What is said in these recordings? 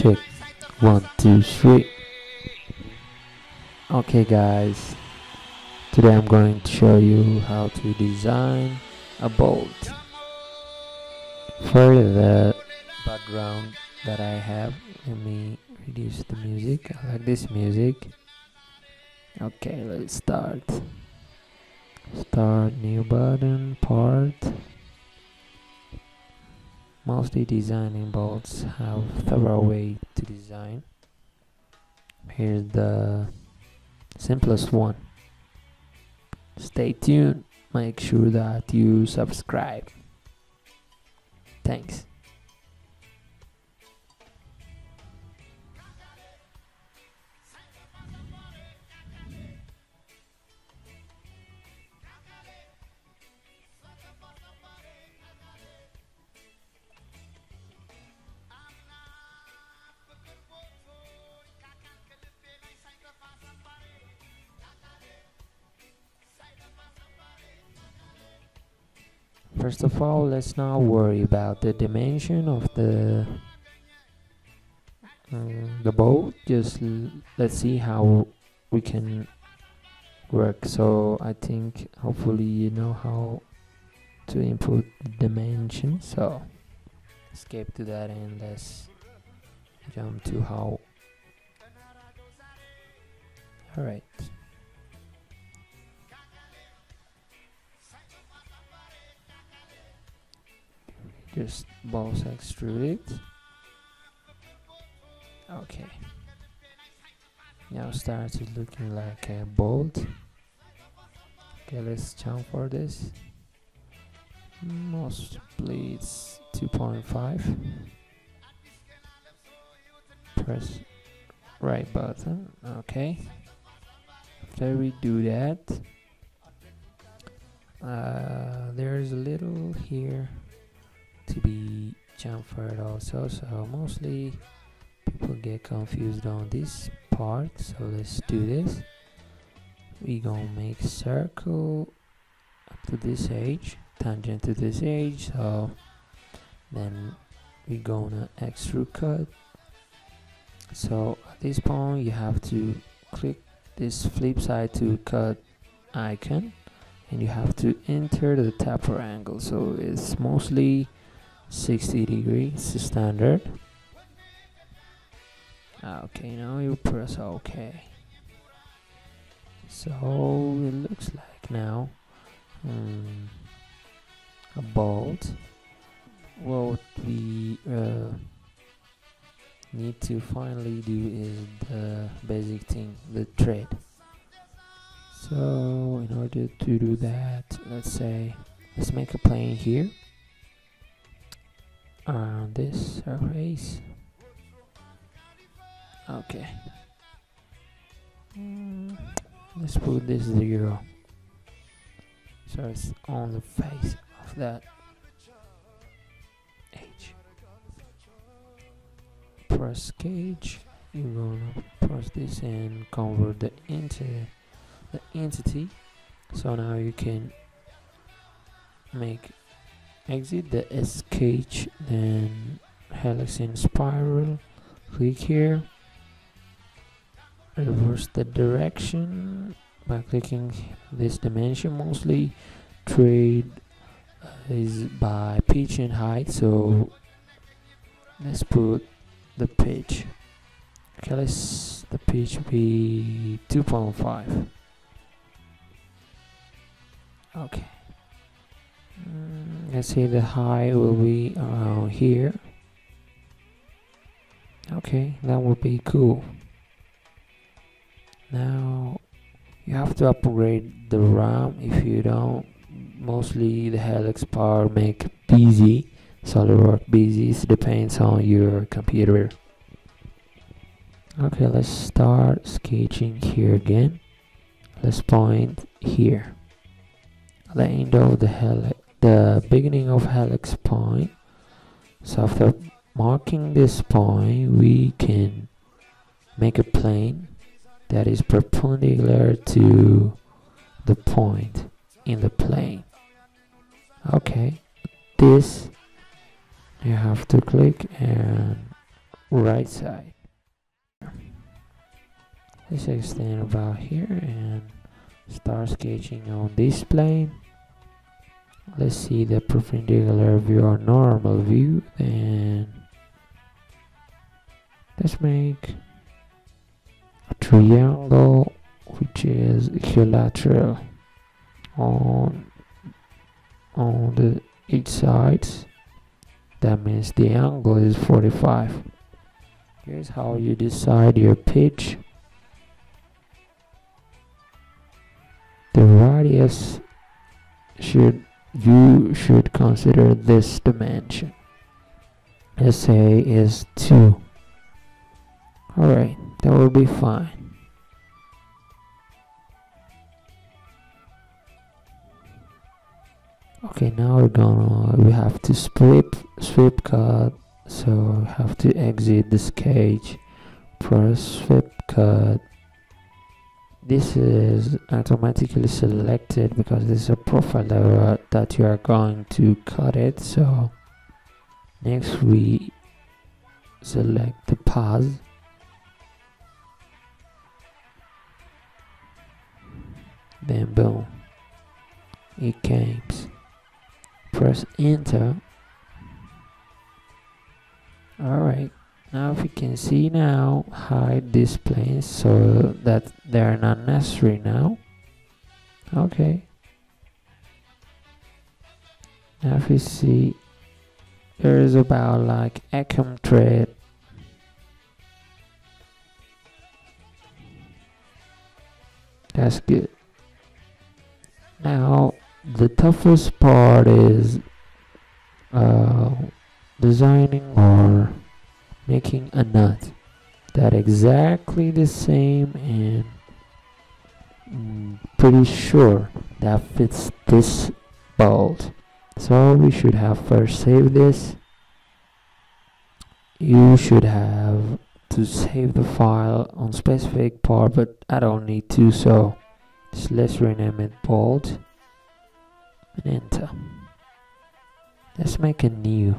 Check. One, two, three. Okay, guys. Today I'm going to show you how to design a bolt. For the background that I have, let me reduce the music. I like this music. Okay, let's start. Start new button part. Mostly designing bolts have several ways to design. Here's the simplest one. Stay tuned. Make sure that you subscribe. Thanks. First of all, let's not worry about the dimension of the bolt. Just let's see how we can work. So I think hopefully you know how to input the dimension. So escape to that and let's jump to how. All right. Just boss extrude it. Okay. Now starts it looking like a bolt. Okay, let's jump for this. Mostly it's 2.5. Press right button. Okay. After we do that, there's a little here to be chamfered also, so mostly people get confused on this part. So let's do this. We gonna make circle up to this edge, tangent to this edge. So then we gonna extrude cut. So at this point you have to click this flip side to cut icon, and you have to enter the taper angle. So it's mostly 60 degrees standard. Okay, now you press OK. So it looks like now a bolt. What we need to finally do is the basic thing, the thread. So in order to do that, let's make a plane here around this surface. Okay. Let's put this 0 so it's on the face of that edge. Press gauge. You're gonna press this and convert the entity. So now you can make exit the sketch, then helix and spiral. Click here. Reverse the direction by clicking this dimension. Mostly trade is by pitch and height, so let's put the pitch. Okay, let's the pitch be 2.5. Okay. Let's say the height will be around here. Okay, that would be cool. Now you have to upgrade the RAM. If you don't, mostly the helix power make busy, SolidWorks busy. It depends on your computer. Okay, let's start sketching here again. Let's point here. The end of the beginning of helix point. So after marking this point, we can make a plane that is perpendicular to the point in the plane. Okay, this you have to click and right side. Let's extend about here and start sketching on this plane. Let's see the perpendicular view or normal view. Then let's make a triangle which is equilateral on the each sides. That means the angle is 45. Here's how you decide your pitch. The radius you should consider this dimension. Let's say is 2. Alright, that will be fine. Okay, now we have to sweep cut, so we have to exit the sketch, press sweep cut. This is automatically selected because this is a profile that you are going to cut it. So next we select the path, then boom, it came. Press enter. Alright, now if you can see now, hide these planes so that they are not necessary now. Okay, now if you see, there is about like Acom thread. That's good. Now the toughest part is designing or making a nut that exactly the same and pretty sure that fits this bolt. So we should have first save this. You should have to save the file on specific part, but I don't need to, so just let's rename it bolt and enter. Let's make a new.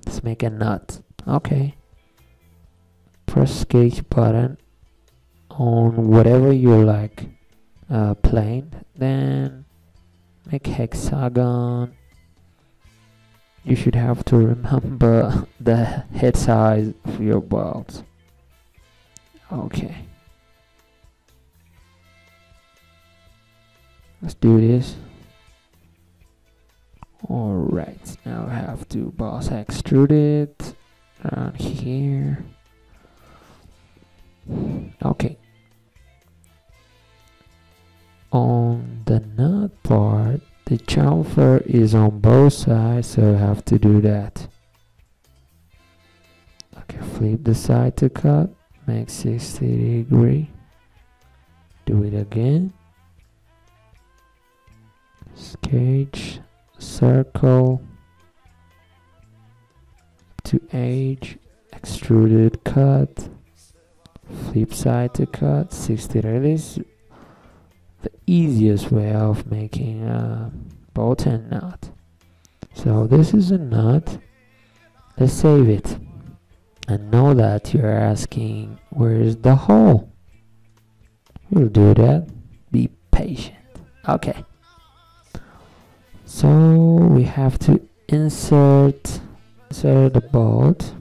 Let's make a nut. Okay. Press sketch button on whatever you like plane. Then make hexagon. You should have to remember the head size of your bolt. Okay. Let's do this. Alright, now I have to boss extrude it around here. Okay. On the nut part, the chamfer is on both sides, so I have to do that. Okay, flip the side to cut, make 60 degree. Do it again. Sketch, circle, to edge, extruded cut, flip side to cut, 60 degrees. The easiest way of making a bolt and nut. So this is a nut. Let's save it. And know that you're asking, where is the hole? We'll do that. Be patient. Okay. So we have to insert the bolt.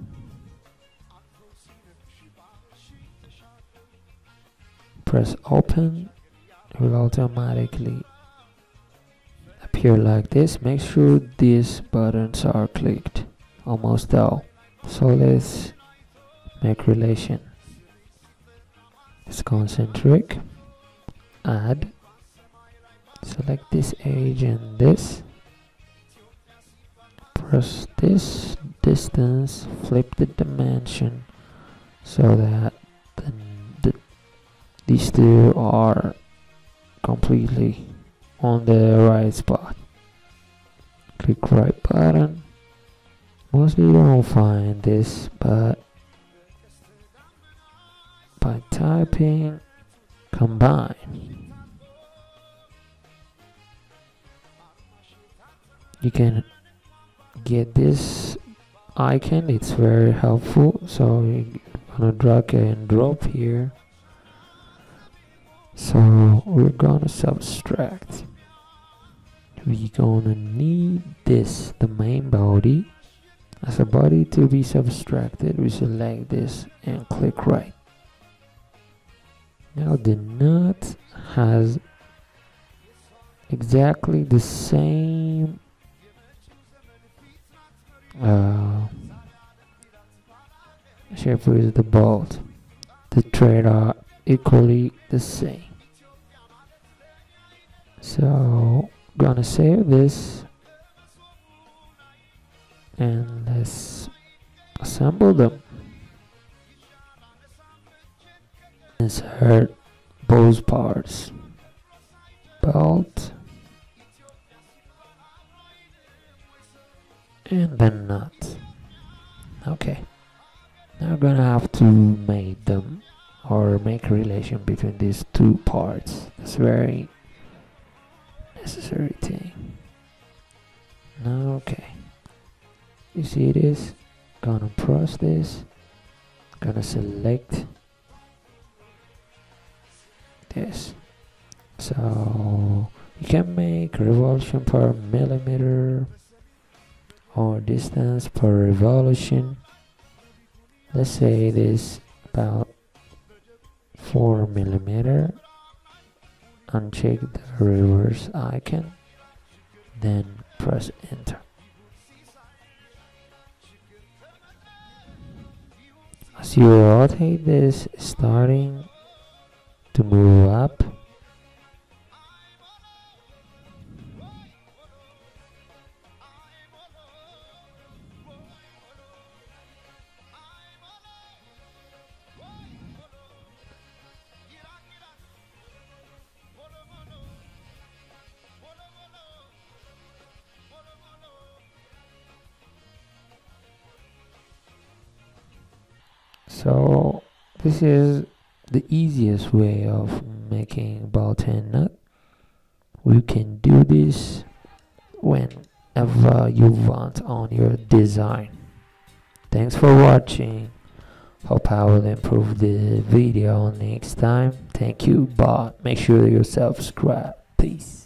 Press open. It will automatically appear like this. Make sure these buttons are clicked, almost all. So let's make relation. It's concentric. Add. Select this edge and this. Press this distance. Flip the dimension so that these two are completely on the right spot. Click right button. Mostly you don't find this, but by typing combine, you can get this icon. It's very helpful. So you're gonna drag and drop here. So we're gonna subtract. We're gonna need this, the main body. As a body to be subtracted, we select this and click right. Now the nut has exactly the same shape as the bolt. The threads are equally the same. So gonna save this and let's assemble them. Insert both parts, bolt and the nut. Okay, now we're gonna have to make them or make a relation between these two parts. That's very necessary thing. Okay, you see this? Gonna press this, gonna select this. So you can make revolution per millimeter or distance per revolution. Let's say it is about 4 millimeter. Uncheck the reverse icon, then press enter. As you rotate this, starting to move up. So this is the easiest way of making bolt and nut. You can do this whenever you want on your design. Thanks for watching. Hope I will improve the video next time. Thank you, but make sure you subscribe. Peace.